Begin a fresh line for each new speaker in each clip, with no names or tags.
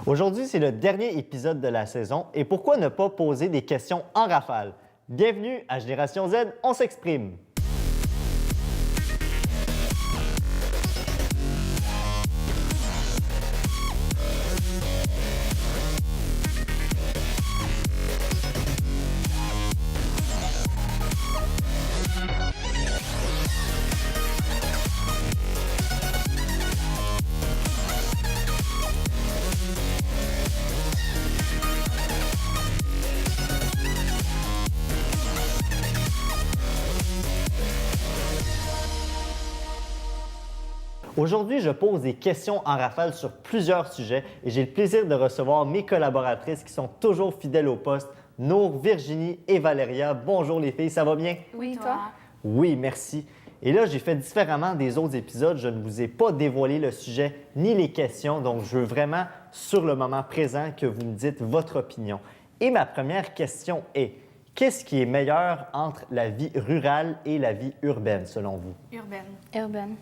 Aujourd'hui, c'est le dernier épisode de la saison et pourquoi ne pas poser des questions en rafale? Bienvenue à Génération Z, on s'exprime! Aujourd'hui, je pose des questions en rafale sur plusieurs sujets et j'ai le plaisir de recevoir mes collaboratrices qui sont toujours fidèles au poste, Nour, Virginie et Valéria. Bonjour les filles, ça va bien?
Oui, toi?
Oui, merci. Et là, j'ai fait différemment des autres épisodes. Je ne vous ai pas dévoilé le sujet ni les questions, donc je veux vraiment, sur le moment présent, que vous me dites votre opinion. Et ma première question est, qu'est-ce qui est meilleur entre la vie rurale et la vie urbaine, selon vous?
Urbaine.
Urbaine.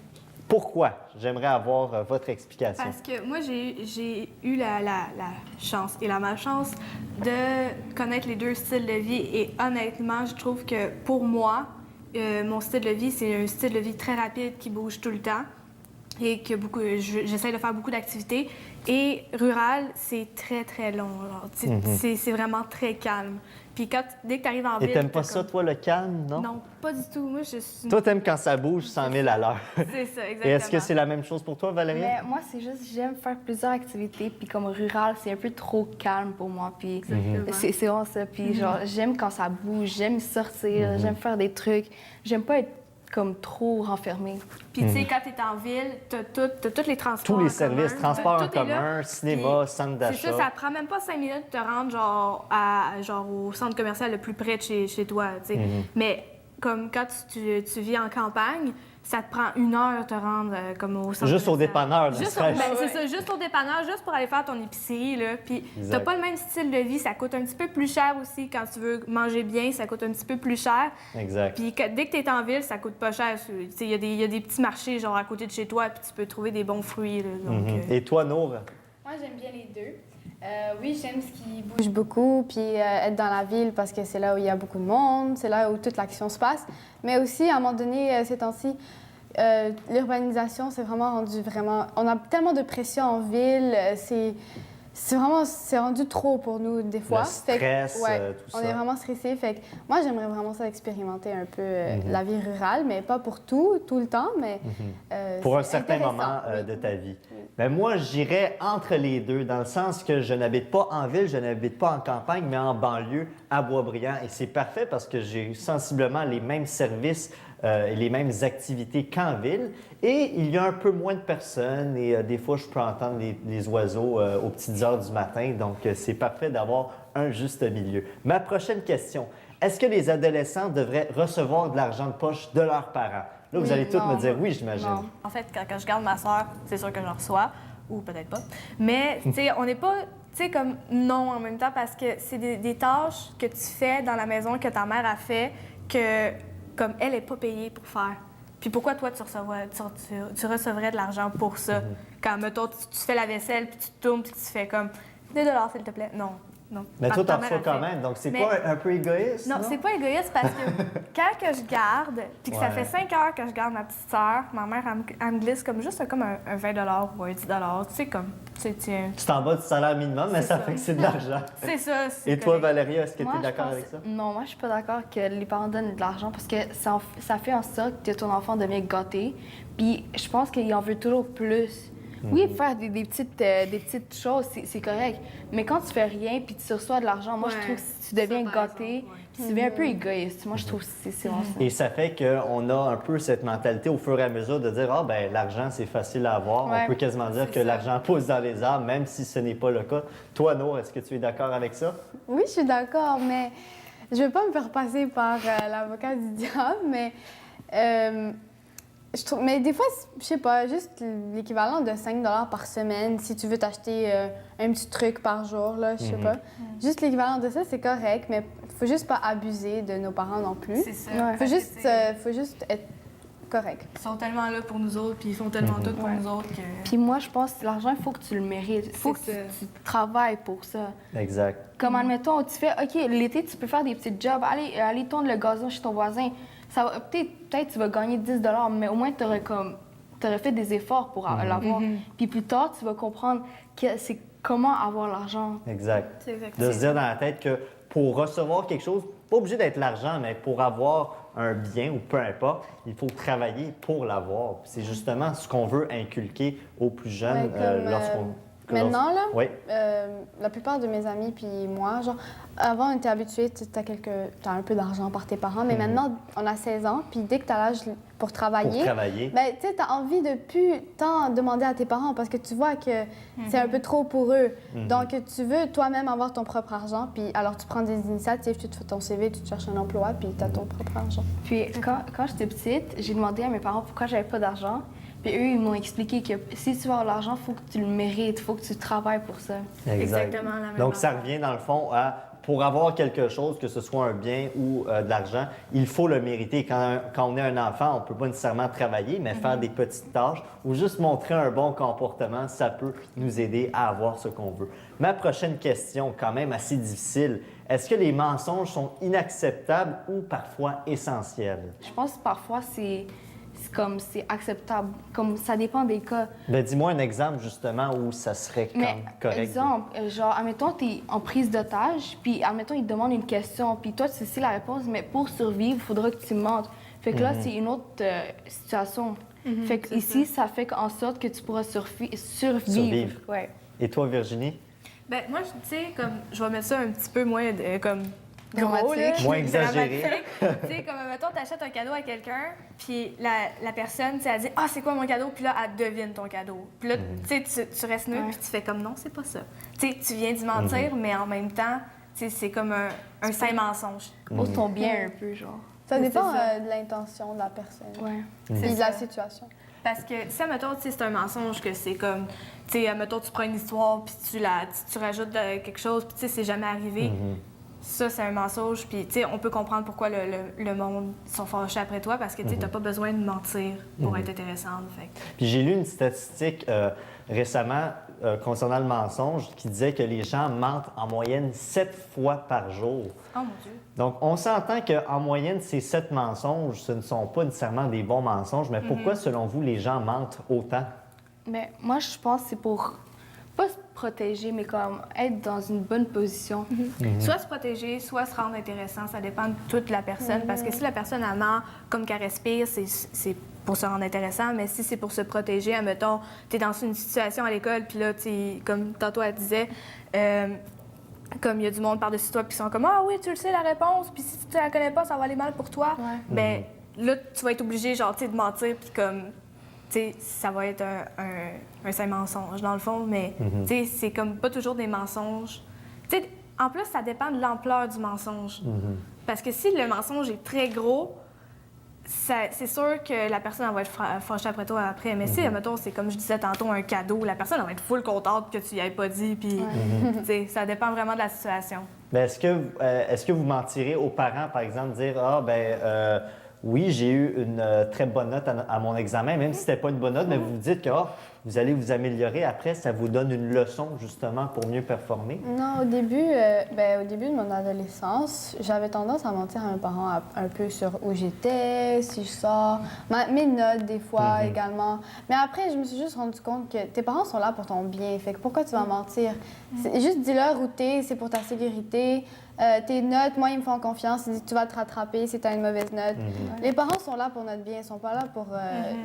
Pourquoi? J'aimerais avoir votre explication.
Parce que moi, j'ai eu la chance et la malchance de connaître les deux styles de vie. Et honnêtement, je trouve que pour moi, mon style de vie, c'est un style de vie très rapide qui bouge tout le temps et que j'essaie de faire beaucoup d'activités. Et rural, c'est très, très long. C'est vraiment très calme. Puis dès que tu arrives en ville...
Et t'aimes pas ça, toi, le calme, non?
Non, pas du tout. Moi, je suis...
Toi, t'aimes quand ça bouge 100 000 à l'heure.
C'est ça, exactement.
Et est-ce que c'est la même chose pour toi, Valérie?
Mais moi, c'est juste, j'aime faire plusieurs activités, puis comme rural, c'est un peu trop calme pour moi, puis c'est vraiment ça. Puis genre, j'aime quand ça bouge, j'aime sortir, j'aime faire des trucs. J'aime pas être comme trop renfermée.
Puis tu sais, quand t'es en ville, t'as tous les transports
Tous les
en
services,
commun.
transports en
Tout est là.
commun, cinéma,
Puis,
centre d'achat.
C'est ça prend même pas 5 minutes de te rendre genre au centre commercial le plus près de chez toi, tu sais. Mais comme quand tu vis en campagne, ça te prend 1 heure de te rendre comme au centre
Juste au
commercial.
dépanneur, ne serait-ce.
C'est ça, juste au dépanneur, juste pour aller faire ton épicerie, là. Puis t'as pas le même style de vie, ça coûte un petit peu plus cher aussi. Quand tu veux manger bien, ça coûte un petit peu plus cher.
Exact.
Puis dès que t'es en ville, ça coûte pas cher. Il y a des petits marchés genre à côté de chez toi, puis tu peux trouver des bons fruits, là. Donc,
Et toi, Nour?
Moi, j'aime bien les deux. Oui, j'aime ce qui bouge beaucoup, puis être dans la ville parce que c'est là où il y a beaucoup de monde, c'est là où toute l'action se passe. Mais aussi, à un moment donné, ces temps-ci, l'urbanisation, c'est vraiment rendu vraiment... On a tellement de pression en ville, c'est rendu trop pour nous, des fois.
Le stress, tout ça.
On est vraiment stressé. Fait que moi, j'aimerais vraiment ça expérimenter un peu la vie rurale, mais pas pour tout le temps, mais
Pour un
c'est
certain
intéressant,
moment
oui.
de ta vie. Mais moi, j'irais entre les deux, dans le sens que je n'habite pas en ville, je n'habite pas en campagne, mais en banlieue, à Boisbriand. Et c'est parfait parce que j'ai sensiblement les mêmes services et les mêmes activités qu'en ville. Et il y a un peu moins de personnes et des fois, je peux entendre les oiseaux aux petites heures du matin. Donc, c'est parfait d'avoir un juste milieu. Ma prochaine question. Est-ce que les adolescents devraient recevoir de l'argent de poche de leurs parents? Là, vous allez tous me dire oui, j'imagine.
Non.
En fait, quand je garde ma soeur, c'est sûr que j'en reçois, ou peut-être pas. Mais, tu sais, on n'est pas, tu sais, comme non en même temps, parce que c'est des tâches que tu fais dans la maison, que ta mère a fait, que, comme elle n'est pas payée pour faire. Puis pourquoi toi, tu recevrais de l'argent pour ça? Quand, mettons, tu fais la vaisselle, puis tu te tournes, puis tu fais comme 2 $, s'il te plaît. Non. Non.
Mais toi,
Ta
t'en
mère
reçois
a
quand
fait.
même, donc c'est
Mais-
pas un peu égoïste?
Non, c'est pas égoïste parce que quand que je garde, puis que ça
Ouais.
fait 5 heures que je garde ma petite sœur, ma mère, elle me glisse comme juste comme un 20 ou un 10 tu sais, comme, tiens.
C'est en bas du salaire minimum, mais
C'est
ça
ça.
fait que c'est de l'argent.
C'est ça. c'est
Et toi,
correct.
Valérie, est-ce que tu
Moi,
es
je
d'accord
pense-
avec ça?
Non, moi, je suis pas d'accord que les parents donnent de l'argent parce que ça fait en sorte que ton enfant devient gâté. Puis je pense qu'il en veut toujours plus. Oui, faire des petites choses, c'est correct. Mais quand tu fais rien puis tu reçois de l'argent, moi, je
Ouais,
trouve que tu deviens
ça, par
gâté.
exemple, ouais.
Puis tu deviens un peu égoïste. Moi, je trouve que c'est vraiment ça.
Et ça fait qu'on a un peu cette mentalité au fur et à mesure de dire « Ah, ben l'argent, c'est facile à avoir.
Ouais,
On peut quasiment dire que
ça.
l'argent pousse dans les arbres, même si ce n'est pas le cas. Toi, Nour, est-ce que tu es d'accord avec ça?
Oui, je suis d'accord, mais je ne vais pas me faire passer par l'avocat du diable, mais je trouve, mais des fois, je sais pas, juste l'équivalent de 5 $ par semaine, si tu veux t'acheter un petit truc par jour, là, je sais pas. Juste l'équivalent de ça, c'est correct, mais faut juste pas abuser de nos parents non plus.
C'est ça.
Faut juste être correct.
Ils sont tellement là pour nous autres, puis ils font tellement tout pour nous autres que...
Puis moi, je pense que l'argent, il faut que tu le mérites. Il faut que
C'est ça.
tu travailles pour ça.
Exact.
Comme, admettons, tu fais, OK, l'été, tu peux faire des petits jobs. Allez tondre le gazon chez ton voisin. Ça va, peut-être tu vas gagner 10 mais au moins, tu aurais fait des efforts pour l'avoir. Puis plus tard, tu vas comprendre que c'est comment avoir l'argent.
Exact.
C'est exactement
De se dire dans la tête que pour recevoir quelque chose, pas obligé d'être l'argent, mais pour avoir un bien ou peu importe, il faut travailler pour l'avoir. Puis c'est justement ce qu'on veut inculquer aux plus jeunes lorsqu'on...
Maintenant, là,
Oui.
la plupart de mes amis puis moi, genre, avant, on était habitués, tu as un peu d'argent par tes parents, mais maintenant, on a 16 ans, puis dès que tu as l'âge pour travailler, ben, tu as envie de plus tant demander à tes parents parce que tu vois que c'est un peu trop pour eux. Donc, tu veux toi-même avoir ton propre argent, puis alors tu prends des initiatives, tu te fais ton CV, tu te cherches un emploi, puis tu as ton propre argent.
Puis quand j'étais petite, j'ai demandé à mes parents pourquoi j'avais pas d'argent. Puis eux, ils m'ont expliqué que si tu veux avoir l'argent, il faut que tu le mérites, il faut que tu travailles pour ça.
Exactement la même
Donc, ça
affaire.
revient dans le fond à, pour avoir quelque chose, que ce soit un bien ou de l'argent, il faut le mériter. Quand on est un enfant, on ne peut pas nécessairement travailler, mais faire des petites tâches ou juste montrer un bon comportement, ça peut nous aider à avoir ce qu'on veut. Ma prochaine question, quand même assez difficile, est-ce que les mensonges sont inacceptables ou parfois essentiels?
Je pense que parfois, c'est acceptable. Comme ça dépend des cas.
Ben, dis-moi un exemple, justement, où ça serait
Mais,
correct.
exemple, genre, admettons, tu es en prise d'otage, puis admettons, il te demande une question, puis toi, tu sais la réponse, mais pour survivre, il faudra que tu mentes. Fait que là, c'est une autre situation. Fait que ici, ça fait en sorte que tu pourras survivre. Ouais.
Et toi, Virginie?
Ben moi, tu sais, comme, je vais mettre ça un petit peu moins comme gros,
Dramatique.
là.
Moins exagéré.
Dramatique. Tu sais, comme, mettons, t'achètes un cadeau à quelqu'un, puis la personne, tu sais, elle dit « Ah, c'est quoi mon cadeau? » Puis là, elle devine ton cadeau. Puis là, tu sais, tu restes neutre, puis tu fais comme « Non, c'est pas ça. » Tu sais, tu viens d'y mentir, mais en même temps, tu sais, c'est comme un saint mensonge.
Pour ton bien un peu, genre.
Ça dépend
c'est ça.
de l'intention de la personne
Ouais.
et de la situation.
Parce que, si, mettons, tu sais, c'est un mensonge que c'est comme, tu sais, mettons, tu prends une histoire, puis tu rajoutes quelque chose, puis tu sais, c'est jamais arrivé. Ça, c'est un mensonge, puis tu sais, on peut comprendre pourquoi le monde sont fâchés après toi, parce que tu sais, t'as pas besoin de mentir pour être intéressante. Fait.
Puis j'ai lu une statistique récemment concernant le mensonge qui disait que les gens mentent en moyenne 7 fois par jour.
Oh mon Dieu.
Donc, on s'entend qu'en moyenne, ces 7 mensonges, ce ne sont pas nécessairement des bons mensonges, mais pourquoi, selon vous, les gens mentent autant?
Mais moi, je pense que c'est pour pas se protéger, mais comme être dans une bonne position.
Soit se protéger, soit se rendre intéressant. Ça dépend de toute la personne. Parce que si la personne elle ment comme qu'elle respire, c'est pour se rendre intéressant. Mais si c'est pour se protéger, admettons, tu es dans une situation à l'école, puis là, comme tantôt elle disait, comme il y a du monde par-dessus toi, puis ils sont comme Ah oui, tu le sais la réponse, puis si tu la connais pas, ça va aller mal pour toi. Ben là, tu vas être obligé, genre, tu sais, de mentir, puis comme. Tu sais, ça va être un saint mensonge, dans le fond, mais tu sais, c'est comme pas toujours des mensonges. Tu sais, en plus, ça dépend de l'ampleur du mensonge. Parce que si le mensonge est très gros, c'est sûr que la personne elle va être fâchée après toi après. Mais si, admettons, c'est comme je disais tantôt, un cadeau, la personne elle va être full contente que tu y aies pas dit, puis tu sais, ça dépend vraiment de la situation.
Bien, est-ce que vous mentirez aux parents, par exemple, dire Ah, ben oui, j'ai eu une très bonne note à mon examen, même si c'était pas une bonne note, mais vous vous dites que vous allez vous améliorer après, ça vous donne une leçon justement pour mieux performer?
Non, au début de mon adolescence, j'avais tendance à mentir à mes parents un peu sur où j'étais, si je sors, mes notes des fois également. Mais après, je me suis juste rendu compte que tes parents sont là pour ton bien. Fait que pourquoi tu vas mentir? Juste dis-leur où t'es, c'est pour ta sécurité. Tes notes, moi, ils me font confiance. Ils disent tu vas te rattraper si tu as une mauvaise note. Les parents sont là pour notre bien. Ils sont pas là pour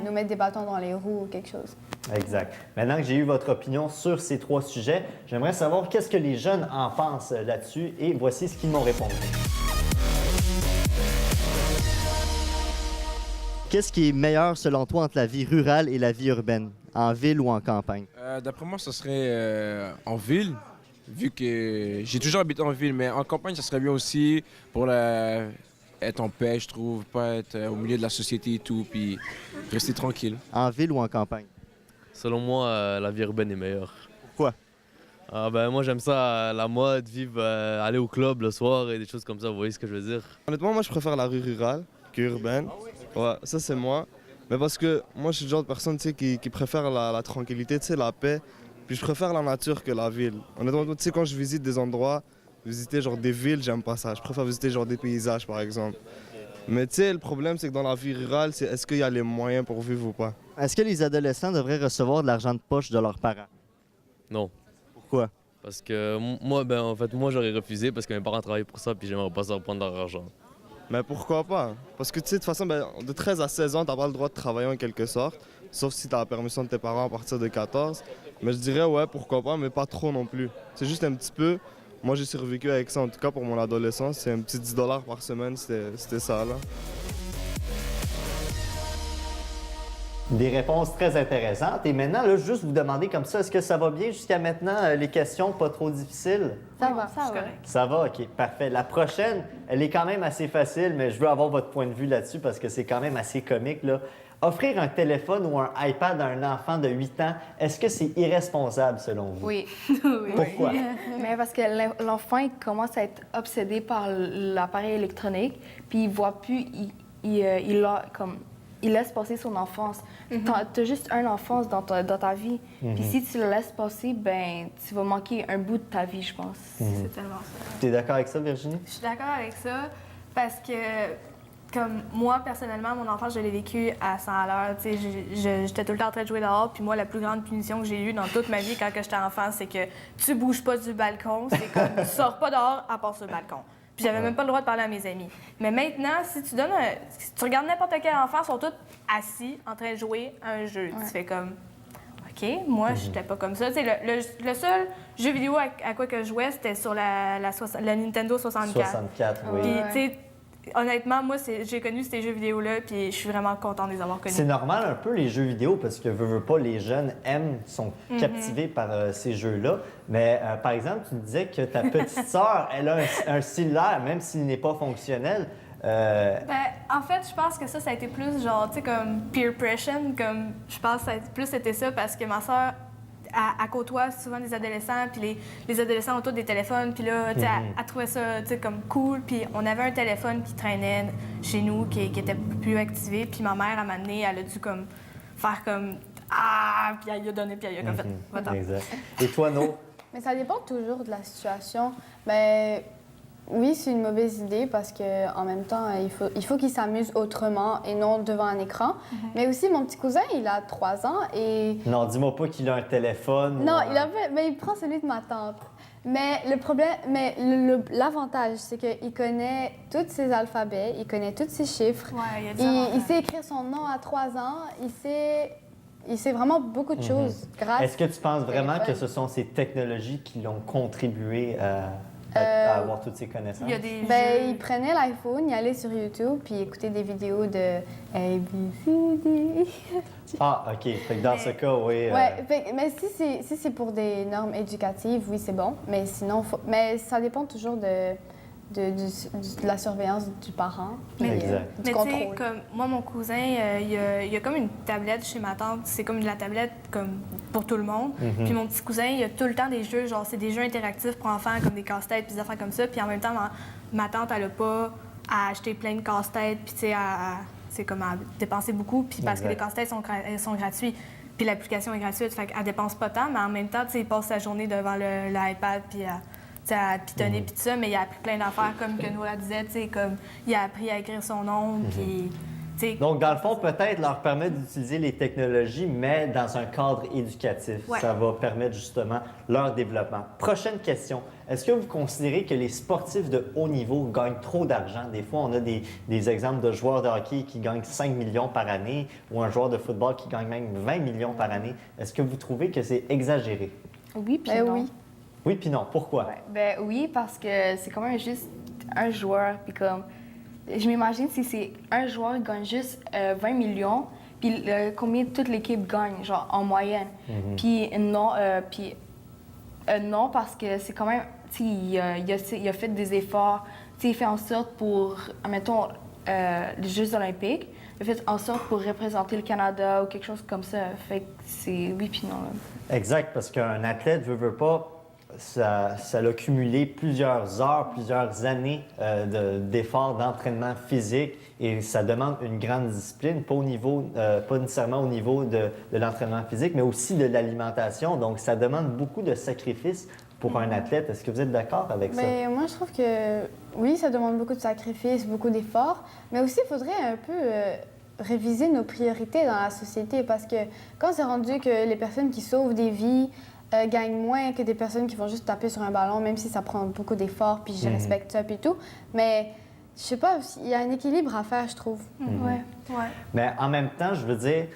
nous mettre des bâtons dans les roues ou quelque chose.
Exact. Maintenant que j'ai eu votre opinion sur ces 3 sujets, j'aimerais savoir qu'est-ce que les jeunes en pensent là-dessus et voici ce qu'ils m'ont répondu. Qu'est-ce qui est meilleur selon toi entre la vie rurale et la vie urbaine, en ville ou en campagne?
D'après moi, ce serait en ville, vu que j'ai toujours habité en ville, mais en campagne, ça serait bien aussi pour être en paix, je trouve, pas être au milieu de la société et tout, puis rester tranquille.
En ville ou en campagne?
Selon moi, la vie urbaine est meilleure.
Pourquoi?
Moi, j'aime ça, la mode, vivre, aller au club le soir et des choses comme ça, vous voyez ce que je veux dire?
Honnêtement, moi, je préfère la rue rurale que urbaine. Ouais, ça, c'est moi. Mais parce que moi, je suis le genre de personne tu sais, qui préfère la tranquillité, tu sais, la paix. Puis je préfère la nature que la ville. Honnêtement, tu sais, quand je visite des endroits, visiter genre des villes, j'aime pas ça. Je préfère visiter genre des paysages, par exemple. Mais tu sais, le problème, c'est que dans la vie rurale, c'est est-ce qu'il y a les moyens pour vivre ou pas?
Est-ce que les adolescents devraient recevoir de l'argent de poche de leurs parents?
Non.
Pourquoi?
Parce que moi, ben, en fait, moi, j'aurais refusé parce que mes parents travaillent pour ça puis j'aimerais pas ça reprendre leur argent.
Mais pourquoi pas? Parce que tu sais, de toute façon, ben, de 13 à 16 ans, t'as pas le droit de travailler en quelque sorte. Sauf si t'as la permission de tes parents à partir de 14. Mais je dirais, ouais, pourquoi pas, mais pas trop non plus. C'est juste un petit peu. Moi, j'ai survécu avec ça, en tout cas pour mon adolescence. C'est un petit 10 par semaine, c'était ça, là.
Des réponses très intéressantes. Et maintenant, là, juste vous demander comme ça, est-ce que ça va bien jusqu'à maintenant? Les questions pas trop difficiles?
Ça va,
C'est correct.
Ça va, OK, parfait. La prochaine, elle est quand même assez facile, mais je veux avoir votre point de vue là-dessus parce que c'est quand même assez comique, là. Offrir un téléphone ou un iPad à un enfant de 8 ans, est-ce que c'est irresponsable selon vous?
Oui.
Pourquoi?
Mais parce que l'enfant, il commence à être obsédé par l'appareil électronique, puis il voit plus, il laisse passer son enfance. T'as juste une enfance dans ta vie. Puis si tu le laisses passer, ben tu vas manquer un bout de ta vie, je pense.
C'est tellement ça.
Tu es d'accord avec ça, Virginie?
Je suis d'accord avec ça parce que, comme moi, personnellement, mon enfance, je l'ai vécu à 100 à l'heure. Tu sais, j'étais tout le temps en train de jouer dehors. Puis moi, la plus grande punition que j'ai eue dans toute ma vie quand j'étais enfant, c'est que tu bouges pas du balcon. C'est comme, tu sors pas dehors à part sur le balcon. Puis j'avais même pas le droit de parler à mes amis. Mais maintenant, si tu si tu regardes n'importe quel enfant, ils sont tous assis en train de jouer à un jeu. Tu fais comme, OK, moi, j'étais pas comme ça. Tu sais, le seul jeu vidéo à quoi que je jouais, c'était sur la Nintendo 64.
64, oui.
Puis, tu sais, honnêtement, moi, j'ai connu ces jeux vidéo-là, puis je suis vraiment contente de les avoir connus.
C'est normal un peu les jeux vidéo parce que veux pas, les jeunes sont captivés par ces jeux-là. Mais par exemple, tu me disais que ta petite sœur, elle a un cellulaire, même s'il n'est pas fonctionnel.
Ben, en fait, je pense que ça a été plus genre, tu sais, comme peer pressure, comme je pense que ça a plus été ça parce que ma sœur, elle côtoie souvent des adolescents, puis les adolescents ont tous des téléphones, puis là, tu sais, elle trouvait ça, tu sais, comme cool, puis on avait un téléphone qui traînait chez nous, qui était plus activé, puis ma mère, à un moment donné, elle a dû comme faire comme « Ah! » puis elle lui a donné, puis elle a comme fait « Va-t'en. »
Exact. Et toi, No?
Mais ça dépend toujours de la situation. Mais oui, c'est une mauvaise idée parce qu'en même temps, il faut qu'il s'amuse autrement et non devant un écran. Mais aussi, mon petit cousin, il a 3 ans et...
Non, dis-moi pas qu'il a un téléphone.
Non, mais il prend celui de ma tante. Mais le problème, l'avantage, c'est qu'il connaît tous ses alphabets, il connaît tous ses chiffres.
Ouais, il y a des
Il
avantages.
sait écrire son nom à 3 ans. Il sait vraiment beaucoup de choses grâce.
Est-ce que tu penses vraiment que
téléphone.
ce sont ces technologies qui l'ont contribué à avoir toutes ces connaissances?
Il y a des
Ben,
jeux...
il prenait l'iPhone, il allait sur YouTube, puis il écoutait des vidéos de A, B, C, D.
Ah, OK. Fait que dans ce cas, oui.
Ouais, mais si c'est pour des normes éducatives, oui, c'est bon. Mais sinon, mais ça dépend toujours de la surveillance du parent. Puis,
Exact.
du
Mais tu sais,
contrôle.
comme moi, mon cousin, il y a comme une tablette chez ma tante. C'est comme de la tablette comme pour tout le monde. Puis mon petit cousin, il a tout le temps des jeux, genre c'est des jeux interactifs pour enfants, comme des casse-têtes, puis des affaires comme ça. Puis en même temps, ma tante, elle a pas à acheter plein de casse-têtes, puis tu sais, c'est comme à dépenser beaucoup, puis parce que les casse-têtes sont gratuits. Puis l'application est gratuite, fait qu'elle dépense pas tant, mais en même temps, tu sais, il passe sa journée devant l'iPad, puis à pitonner, puis tout ça, mais il a appris plein d'affaires, comme que Noah disait, tu sais, comme il a appris à écrire son nom, puis, tu sais...
Donc, dans le fond, peut-être leur permettre d'utiliser les technologies, mais dans un cadre éducatif.
Ouais.
Ça va permettre justement leur développement. Prochaine question. Est-ce que vous considérez que les sportifs de haut niveau gagnent trop d'argent? Des fois, on a des exemples de joueurs de hockey qui gagnent 5 millions par année ou un joueur de football qui gagne même 20 millions par année. Est-ce que vous trouvez que c'est exagéré?
Oui, puis
Ben
non.
oui.
Oui, puis non. Pourquoi?
Ouais. Ben oui, parce que c'est quand même juste un joueur. Puis comme, je m'imagine si c'est un joueur qui gagne juste 20 millions, puis combien toute l'équipe gagne, genre en moyenne. Puis non, non, parce que c'est quand même, tu sais, il a fait des efforts. Tu sais, il fait en sorte pour, admettons, les Jeux olympiques, il a fait en sorte pour représenter le Canada ou quelque chose comme ça. Fait que c'est oui puis non. Là.
Exact, parce qu'un athlète veut pas ça l'a cumulé plusieurs heures, plusieurs années d'efforts, d'entraînement physique et ça demande une grande discipline, pas nécessairement au niveau de l'entraînement physique, mais aussi de l'alimentation. Donc, ça demande beaucoup de sacrifices pour un athlète. Est-ce que vous êtes d'accord avec ça?
Mais moi, je trouve que oui, ça demande beaucoup de sacrifices, beaucoup d'efforts, mais aussi, il faudrait un peu réviser nos priorités dans la société parce que quand c'est rendu que les personnes qui sauvent des vies gagnent moins que des personnes qui vont juste taper sur un ballon, même si ça prend beaucoup d'efforts, puis je respecte ça, puis tout, mais je sais pas, il y a un équilibre à faire, je trouve.
Ouais.
Mais en même temps, je veux dire,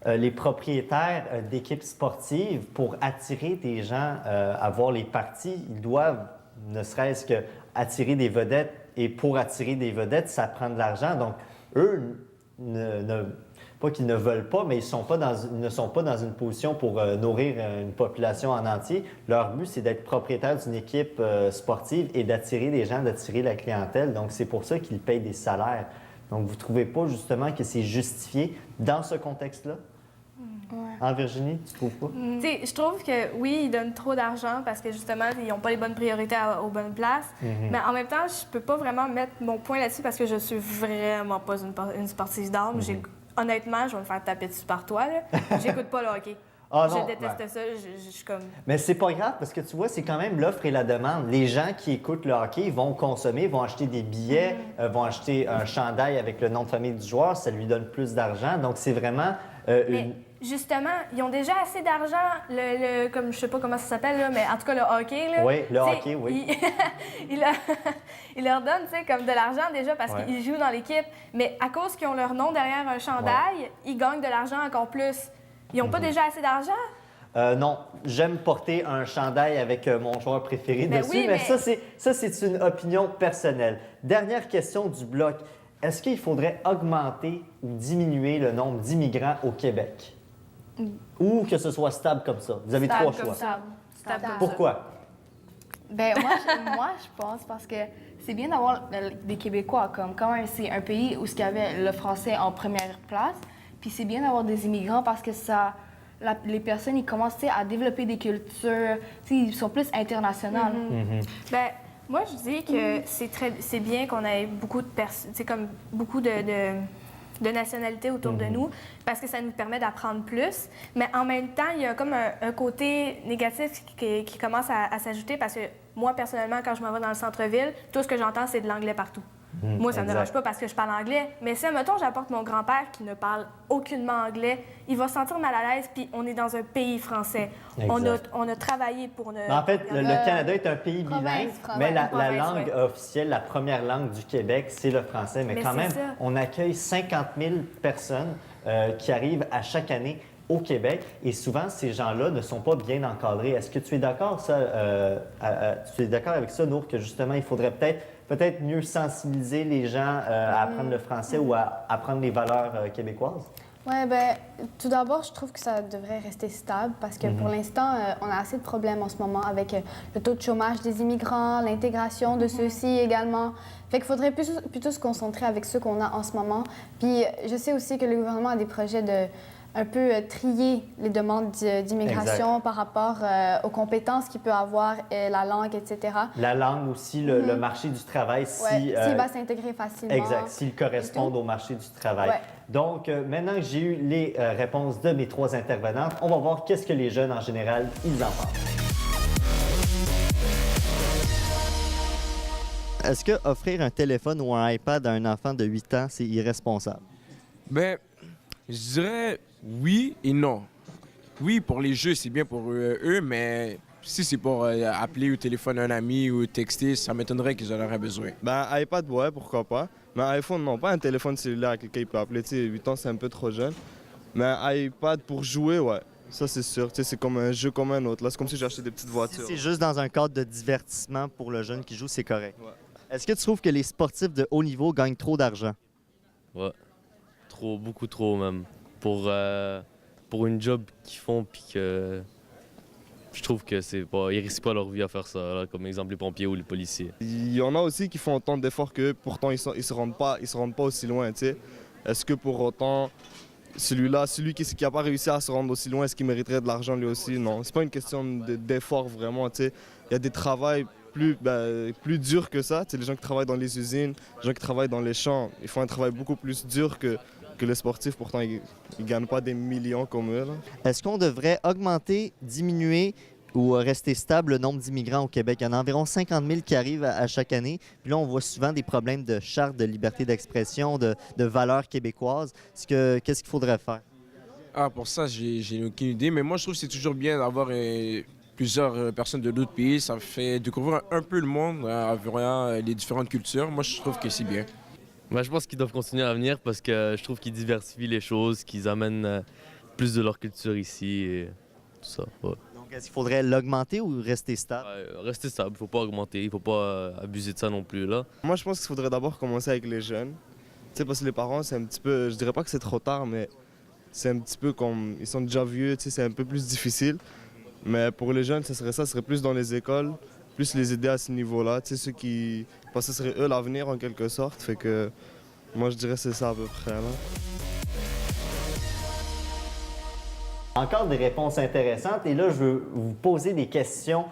les propriétaires d'équipes sportives, pour attirer des gens à voir les parties, ils doivent, ne serait-ce que attirer des vedettes. Et pour attirer des vedettes, ça prend de l'argent. Donc, eux, pas qu'ils ne veulent pas, mais ils ne sont pas dans une position pour nourrir une population en entier. Leur but, c'est d'être propriétaire d'une équipe sportive et d'attirer les gens, d'attirer la clientèle. Donc, c'est pour ça qu'ils payent des salaires. Donc, vous ne trouvez pas justement que c'est justifié dans ce contexte-là?
Ouais.
En Virginie, tu trouves pas?
Tu sais, je trouve que oui, ils donnent trop d'argent parce que justement, ils n'ont pas les bonnes priorités aux bonnes places. Mais en même temps, je peux pas vraiment mettre mon point là-dessus parce que je suis vraiment pas une sportive d'âme. Honnêtement, je vais me faire taper dessus par toi. J'écoute pas le hockey.
Ah non,
je déteste ça. Je suis comme.
Mais c'est pas grave parce que tu vois, c'est quand même l'offre et la demande. Les gens qui écoutent le hockey vont consommer, vont acheter des billets, vont acheter un chandail avec le nom de famille du joueur. Ça lui donne plus d'argent. Donc, c'est vraiment
Mais justement, ils ont déjà assez d'argent, comme je sais pas comment ça s'appelle, là, mais en tout cas, le hockey. Là,
Oui, le
t'sais,
hockey, oui.
il leur donne comme de l'argent déjà parce qu'ils jouent dans l'équipe. Mais à cause qu'ils ont leur nom derrière un chandail, ils gagnent de l'argent encore plus. Ils n'ont pas déjà assez d'argent?
Non, j'aime porter un chandail avec mon joueur préféré
Ben
dessus,
oui,
mais
mais-
ça, c'est une opinion personnelle. Dernière question du bloc. Est-ce qu'il faudrait augmenter ou diminuer le nombre d'immigrants au Québec? Ou que ce soit stable comme ça? Vous avez
Stable
trois
comme
choix.
ça. Stable comme ça.
Pourquoi?
Ben moi, je pense parce que c'est bien d'avoir des Québécois comme quand même c'est un pays où il y avait le français en première place. Puis c'est bien d'avoir des immigrants parce que les personnes ils commencent à développer des cultures, ils sont plus internationales.
Ben, moi, je dis que c'est bien qu'on ait beaucoup de personnes, comme beaucoup de nationalités autour de nous, parce que ça nous permet d'apprendre plus. Mais en même temps, il y a comme un côté négatif qui commence à s'ajouter, parce que moi, personnellement, quand je m'en vais dans le centre-ville, tout ce que j'entends, c'est de l'anglais partout. Moi, ça ne me dérange pas parce que je parle anglais. Mais si, mettons, j'apporte mon grand-père qui ne parle aucunement anglais, il va se sentir mal à l'aise, puis on est dans un pays français. On a travaillé pour ne...
En fait, le Canada est un pays bilingue, mais la
province,
langue officielle, la première langue du Québec, c'est le français. Mais quand
c'est
même,
ça.
on accueille 50 000 personnes qui arrivent à chaque année au Québec et souvent, ces gens-là ne sont pas bien encadrés. Est-ce que tu es d'accord, tu es d'accord avec ça, Nour, que justement, il faudrait peut-être mieux sensibiliser les gens à apprendre le français ou à apprendre les valeurs québécoises?
Oui, bien, tout d'abord, je trouve que ça devrait rester stable parce que pour l'instant, on a assez de problèmes en ce moment avec le taux de chômage des immigrants, l'intégration de ceux-ci également. Fait qu'il faudrait plutôt se concentrer avec ceux qu'on a en ce moment. Puis je sais aussi que le gouvernement a des projets de un peu trier les demandes d'immigration par rapport aux compétences qu'il peut avoir, la langue, etc.
La langue aussi, le marché du travail,
S'il va s'intégrer facilement.
Exact, s'ils correspondent au marché du travail.
Ouais.
Donc, maintenant que j'ai eu les réponses de mes trois intervenantes, on va voir qu'est-ce que les jeunes en général, ils en pensent. Est-ce que offrir un téléphone ou un iPad à un enfant de 8 ans, c'est irresponsable?
Ben, je dirais oui et non. Oui, pour les jeux, c'est bien pour eux, mais si c'est pour appeler au téléphone un ami ou texter, ça m'étonnerait qu'ils en auraient besoin.
Ben, iPad, ouais, pourquoi pas. Mais iPhone, non, pas un téléphone cellulaire avec lequel il peut appeler. Tu sais, 8 ans, c'est un peu trop jeune. Mais iPad pour jouer, ouais, ça c'est sûr. Tu sais, c'est comme un jeu comme un autre. Là, c'est comme si j'achetais des petites
Si
voitures.
c'est juste dans un cadre de divertissement pour le jeune qui joue, c'est correct.
Ouais.
Est-ce que tu trouves que les sportifs de haut niveau gagnent trop d'argent?
Ouais. Trop, beaucoup trop même. Pour une job qu'ils font, puis que je trouve que c'est pas, ils risquent pas leur vie à faire ça, là, comme exemple les pompiers ou les policiers.
Il y en a aussi qui font autant d'efforts qu'eux, pourtant ils se rendent pas aussi loin, tu sais. Est-ce que pour autant, celui qui n'a pas réussi à se rendre aussi loin, est-ce qu'il mériterait de l'argent lui aussi? Non, c'est pas une question d'effort vraiment, tu sais. il y a des travails plus durs que ça. Tu sais, les gens qui travaillent dans les usines, les gens qui travaillent dans les champs, ils font un travail beaucoup plus dur que les sportifs. Pourtant, ils ne gagnent pas des millions comme eux, là.
Est-ce qu'on devrait augmenter, diminuer ou rester stable le nombre d'immigrants au Québec? Il y en a environ 50 000 qui arrivent à chaque année. Puis là, on voit souvent des problèmes de charte, de liberté d'expression, de valeurs québécoises. Qu'est-ce qu'il faudrait faire?
Ah, pour ça, j'ai aucune idée, mais moi, je trouve que c'est toujours bien d'avoir plusieurs personnes de d'autres pays. Ça fait découvrir un peu le monde en voyant les différentes cultures. Moi, je trouve que c'est bien.
Moi, je pense qu'ils doivent continuer à venir parce que je trouve qu'ils diversifient les choses, qu'ils amènent plus de leur culture ici et tout ça. Ouais.
Donc, est-ce qu'il faudrait l'augmenter ou rester stable?
Rester stable, il ne faut pas augmenter, il ne faut pas abuser de ça non plus. Là.
Moi, je pense qu'il faudrait d'abord commencer avec les jeunes. Tu sais, parce que les parents, c'est un petit peu... Je dirais pas que c'est trop tard, mais c'est un petit peu comme... Ils sont déjà vieux, tu sais, c'est un peu plus difficile. Mais pour les jeunes, ce serait plus dans les écoles, plus les aider à ce niveau-là. Tu sais, ceux qui... Parce que ce serait eux l'avenir, en quelque sorte. Fait que moi, je dirais que c'est ça à peu près, là.
Encore des réponses intéressantes. Et là, je veux vous poser des questions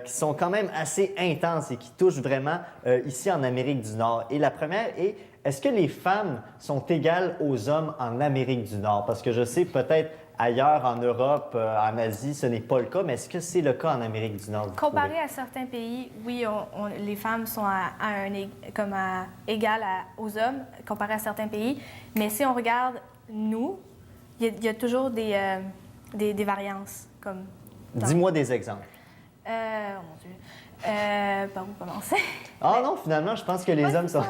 qui sont quand même assez intenses et qui touchent vraiment ici en Amérique du Nord. Et la première est, est-ce que les femmes sont égales aux hommes en Amérique du Nord? Parce que je sais peut-être ailleurs en Europe, en Asie, ce n'est pas le cas, mais est-ce que c'est le cas en Amérique du Nord?
Comparé à certains pays, oui, les femmes sont égales aux hommes, comparé à certains pays. Mais si on regarde nous, il y a toujours des variances.
Dis-moi des exemples.
Oh mon Dieu. Par où commencer?
Ah non, finalement, je pense que les hommes sont...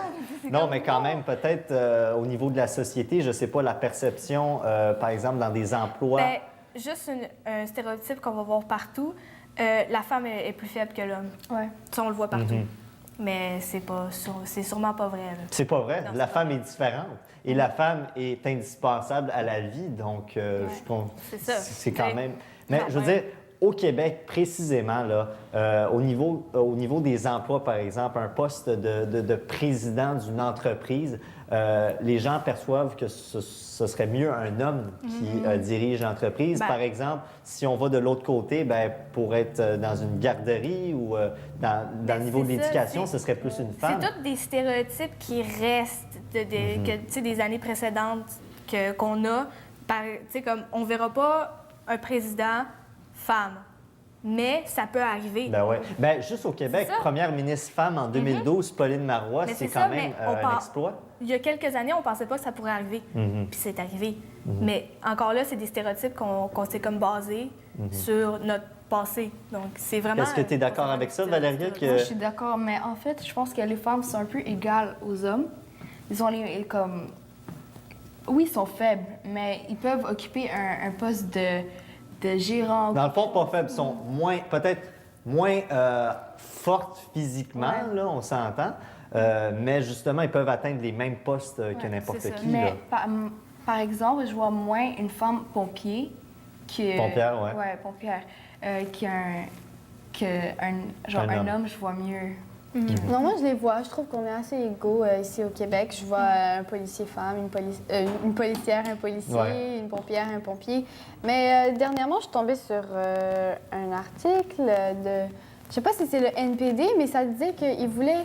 Non, mais quand même, peut-être au niveau de la société, je ne sais pas, la perception, par exemple, dans des emplois...
Bien, juste un stéréotype qu'on va voir partout, la femme est plus faible que l'homme.
Ouais.
Ça, on le voit partout. Mais c'est sûrement pas vrai. Là.
C'est pas vrai.
Non,
la
c'est
femme est différente et la femme est indispensable à la vie. Donc, je trouve
C'est ça.
c'est quand
Mais-
même... Mais je veux dire, au Québec, précisément, là, au niveau des emplois, par exemple, un poste de président d'une entreprise, les gens perçoivent que ce serait mieux un homme qui dirige l'entreprise.
Ben-
Par exemple, si on va de l'autre côté, ben, pour être dans une garderie ou dans le niveau de
c'est ça,
l'éducation,
c'est-
ce serait plus une femme.
C'est tous des stéréotypes qui restent des années précédentes qu'on a. Tu sais, comme on verra pas un président femme, mais ça peut arriver.
Ben ouais. Ben, juste au Québec,
C'est ça.
première ministre femme en 2012, Pauline Marois,
Mais
c'est
c'est
quand
ça,
même
mais on
un
parle-
exploit.
Il y a quelques années, on pensait pas que ça pourrait arriver. Puis c'est arrivé. Mais encore là, c'est des stéréotypes qu'on s'est comme basés sur notre passé. Donc c'est vraiment...
Est-ce que tu es d'accord avec ça, Valéria?
Moi, je suis d'accord, mais en fait, je pense que les femmes sont un peu égales aux hommes. Ils ont comme... Oui, ils sont faibles, mais ils peuvent occuper un poste de gérant.
Dans le fond, pas faibles, sont peut-être moins fortes physiquement,
Ouais.
là, on s'entend. Mais justement, ils peuvent atteindre les mêmes postes que n'importe
c'est ça.
qui.
Mais
là.
par exemple, je vois moins une femme pompier que...
Pompière, ouais.
Ouais, pompière. Genre
Un
un
homme.
homme, je vois mieux.
Non, moi je les vois. Je trouve qu'on est assez égaux ici au Québec. Je vois un policier femme, une policière, un policier,
Ouais.
une pompière, un pompier. Mais dernièrement, je suis tombée sur un article de... Je sais pas si c'est le NPD, mais ça disait qu'ils voulaient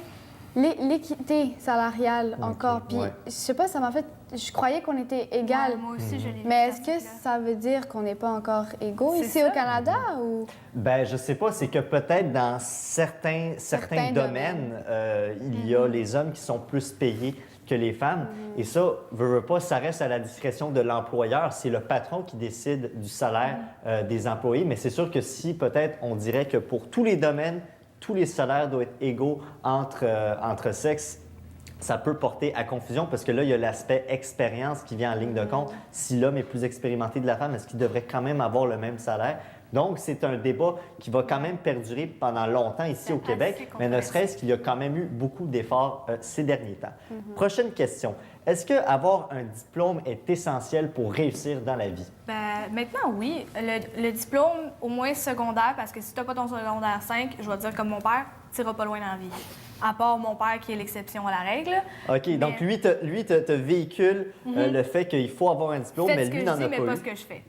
l'équité salariale encore. Puis
ouais.
je sais pas, ça m'a fait... Je croyais qu'on était égal.
Ouais, moi aussi, je l'ai vu,
Mais
cet
est-ce que
article-là.
ça veut dire qu'on n'est pas encore égaux
C'est
ici
ça.
au Canada ou...
Ben, je sais pas, c'est que peut-être dans certains
Certains
domaines, il y a les hommes qui sont plus payés que les femmes. Et ça, veut pas, ça reste à la discrétion de l'employeur. C'est le patron qui décide du salaire des employés. Mais c'est sûr que si peut-être on dirait que pour tous les domaines, tous les salaires doivent être égaux entre sexes, ça peut porter à confusion parce que là, il y a l'aspect expérience qui vient en ligne de compte. Si l'homme est plus expérimenté de la femme, est-ce qu'il devrait quand même avoir le même salaire? Donc, c'est un débat qui va quand même perdurer pendant longtemps ici au
assez
Québec, mais ne
complexe.
serait-ce qu'il y a quand même eu beaucoup d'efforts ces derniers temps. Prochaine question. Est-ce qu'avoir un diplôme est essentiel pour réussir dans la vie?
Ben, maintenant, oui. Le diplôme, au moins secondaire, parce que si tu n'as pas ton secondaire 5, je vais te dire comme mon père, tu n'iras pas loin dans la vie. À part mon père qui est l'exception à la règle.
OK, donc lui te véhicule le fait qu'il faut avoir un diplôme,
Faites
mais
ce que
lui
je
n'en
dis,
a
mais
pas
pas
eu.
ce que je fais.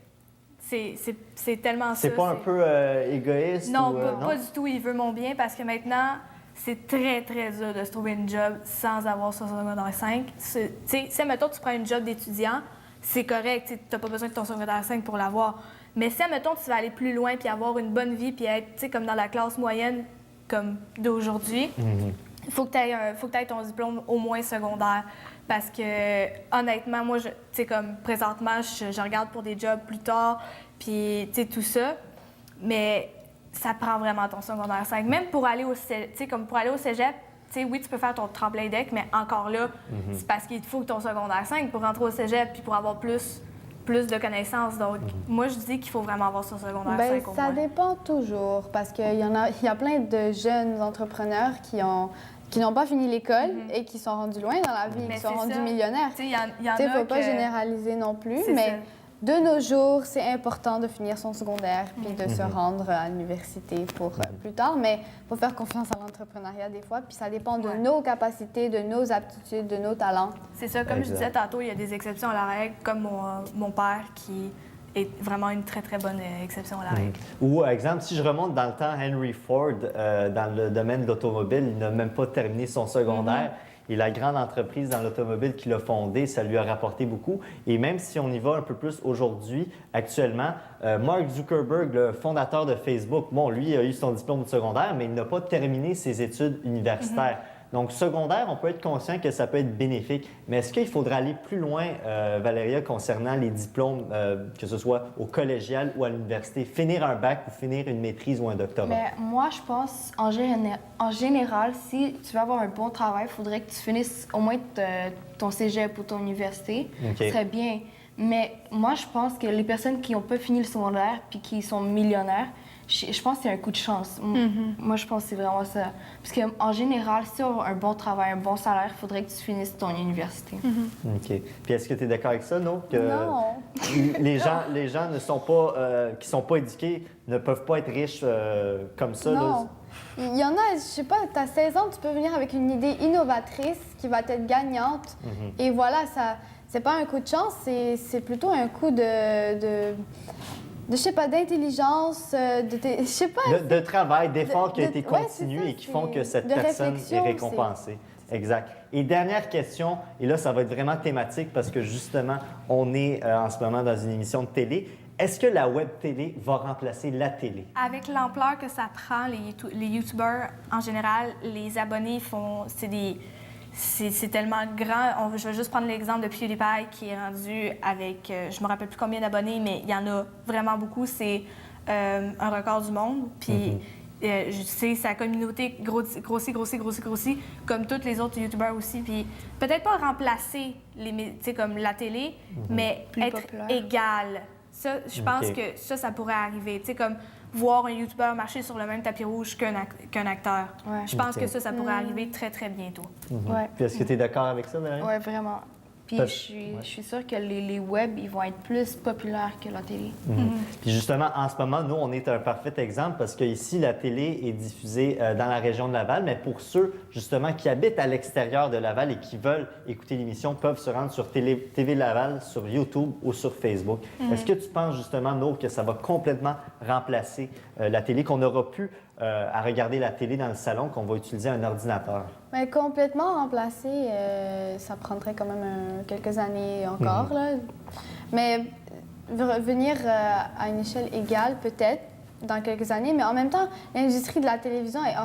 C'est tellement ça.
C'est pas un peu égoïste?
Non,
ou,
pas du tout. Il veut mon bien parce que maintenant, c'est très, très dur de se trouver une job sans avoir son secondaire 5. Tu sais, mettons, tu prends une job d'étudiant, c'est correct. Tu n'as pas besoin de ton secondaire 5 pour l'avoir. Mais si, mettons, tu vas aller plus loin puis avoir une bonne vie puis être, tu sais, comme dans la classe moyenne comme d'aujourd'hui, il faut que tu aies ton diplôme au moins secondaire. Parce que, honnêtement, moi, tu sais, comme présentement, je regarde pour des jobs plus tard, puis, tu sais, tout ça. Mais ça prend vraiment ton secondaire 5. Même pour aller au cégep, tu sais, comme pour aller au cégep, tu sais, oui, tu peux faire ton tremplin deck, mais encore là, c'est parce qu'il te faut ton secondaire 5 pour rentrer au cégep puis pour avoir plus de connaissances. Donc, moi, je dis qu'il faut vraiment avoir son secondaire 5 au
ça
moins.
dépend toujours, parce qu'il y a plein de jeunes entrepreneurs qui n'ont pas fini l'école et qui sont rendus loin dans la vie,
Mais
qui sont
c'est
rendus
ça.
millionnaires.
Tu sais, il y en
Il ne
a
faut pas
que-
généraliser non plus,
C'est
mais
ça.
de nos jours, c'est important de finir son secondaire puis de se rendre à l'université pour plus tard. Mais il faut faire confiance à l'entrepreneuriat des fois, puis ça dépend de
Ouais.
nos capacités, de nos aptitudes, de nos talents.
C'est ça, comme je
Exact.
disais tantôt, il y a des exceptions à la règle, comme mon père qui est vraiment une très, très bonne exception à la règle.
Ou, exemple, si je remonte dans le temps, Henry Ford, dans le domaine de l'automobile, il n'a même pas terminé son secondaire. Et la grande entreprise dans l'automobile qu'il a fondée, ça lui a rapporté beaucoup. Et même si on y va un peu plus aujourd'hui, actuellement, Mark Zuckerberg, le fondateur de Facebook, bon, lui a eu son diplôme de secondaire, mais il n'a pas terminé ses études universitaires. Donc, secondaire, on peut être conscient que ça peut être bénéfique, mais est-ce qu'il faudra aller plus loin, Valéria, concernant les diplômes, que ce soit au collégial ou à l'université, finir un bac ou finir une maîtrise ou un doctorat?
Mais moi, je pense, en général, si tu veux avoir un bon travail, il faudrait que tu finisses au moins ton cégep ou ton université.
OK.
Ce serait bien. Mais moi, je pense que les personnes qui n'ont pas fini le secondaire puis qui sont millionnaires, je pense que c'est un coup de chance. Moi, je pense que c'est vraiment ça. Parce qu'en général, si tu as un bon travail, un bon salaire, il faudrait que tu finisses ton université.
OK. Puis est-ce que tu es d'accord avec ça, non? Que
Non.
les gens ne sont pas, qui sont pas éduqués ne peuvent pas être riches comme ça. là.
Non. Il y en a, je sais pas, tu as 16 ans, tu peux venir avec une idée innovatrice qui va être gagnante. Et voilà, ça, c'est pas un coup de chance, c'est plutôt un coup je sais pas, d'intelligence, je sais pas.
De travail, d'effort qui a
de-
été
ouais,
continu
c'est ça,
et qui font
c'est
que cette
de
personne est
réflexion,
récompensée. Exact. Et dernière question, et là, ça va être vraiment thématique parce que justement, on est en ce moment dans une émission de télé. Est-ce que la web télé va remplacer la télé?
Avec l'ampleur que ça prend, les YouTubers, en général, les abonnés c'est tellement grand. Je vais juste prendre l'exemple de PewDiePie qui est rendu avec, je me rappelle plus combien d'abonnés, mais il y en a vraiment beaucoup. C'est un record du monde. Puis je sais, sa communauté grossit, comme tous les autres YouTubers aussi. Puis peut-être pas remplacer comme la télé, mais
Plus
être
populaire.
égal. Ça, je pense
OK.
que ça pourrait arriver. Tu sais, comme voir un YouTuber marcher sur le même tapis rouge qu'un acteur.
Ouais.
Je pense
OK.
que ça pourrait arriver très, très bientôt.
Ouais.
Puis est-ce que tu es d'accord avec ça, Valérie?
Ouais, vraiment. Puis
Parce-
je suis sûre que les web, ils vont être plus populaires que la télé.
Puis justement, en ce moment, nous, on est un parfait exemple parce qu'ici, la télé est diffusée dans la région de Laval, mais pour ceux, justement, qui habitent à l'extérieur de Laval et qui veulent écouter l'émission, peuvent se rendre sur TV Laval, sur YouTube ou sur Facebook. Est-ce que tu penses, justement, Nour, que ça va complètement remplacer la télé, qu'on n'aura plus à regarder la télé dans le salon, qu'on va utiliser un ordinateur?
Mais complètement remplacé, ça prendrait quand même quelques années encore. Là. Mais venir à une échelle égale, peut-être, dans quelques années. Mais en même temps, l'industrie de la télévision est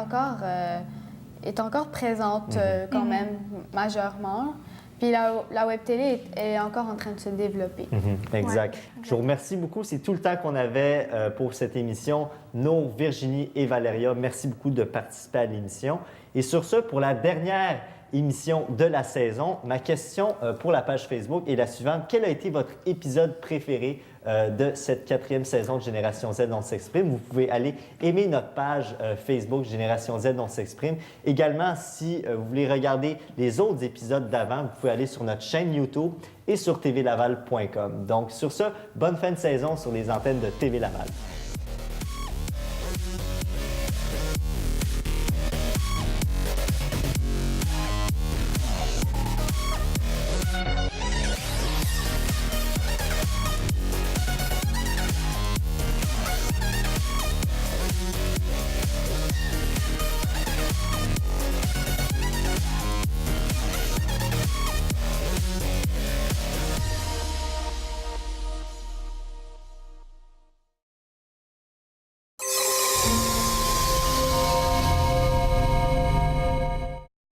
encore présente quand même, majeurement. Puis la web télé est encore en train de se développer.
Exact. Je vous remercie beaucoup. C'est tout le temps qu'on avait pour cette émission. Nour, Virginie et Valéria, merci beaucoup de participer à l'émission. Et sur ce, pour la dernière émission de la saison, ma question pour la page Facebook est la suivante. Quel a été votre épisode préféré de cette 4e saison de Génération Z On s'exprime? Vous pouvez aller aimer notre page Facebook Génération Z On s'exprime. Également, si vous voulez regarder les autres épisodes d'avant, vous pouvez aller sur notre chaîne YouTube et sur tvlaval.com. Donc, sur ce, bonne fin de saison sur les antennes de TV Laval.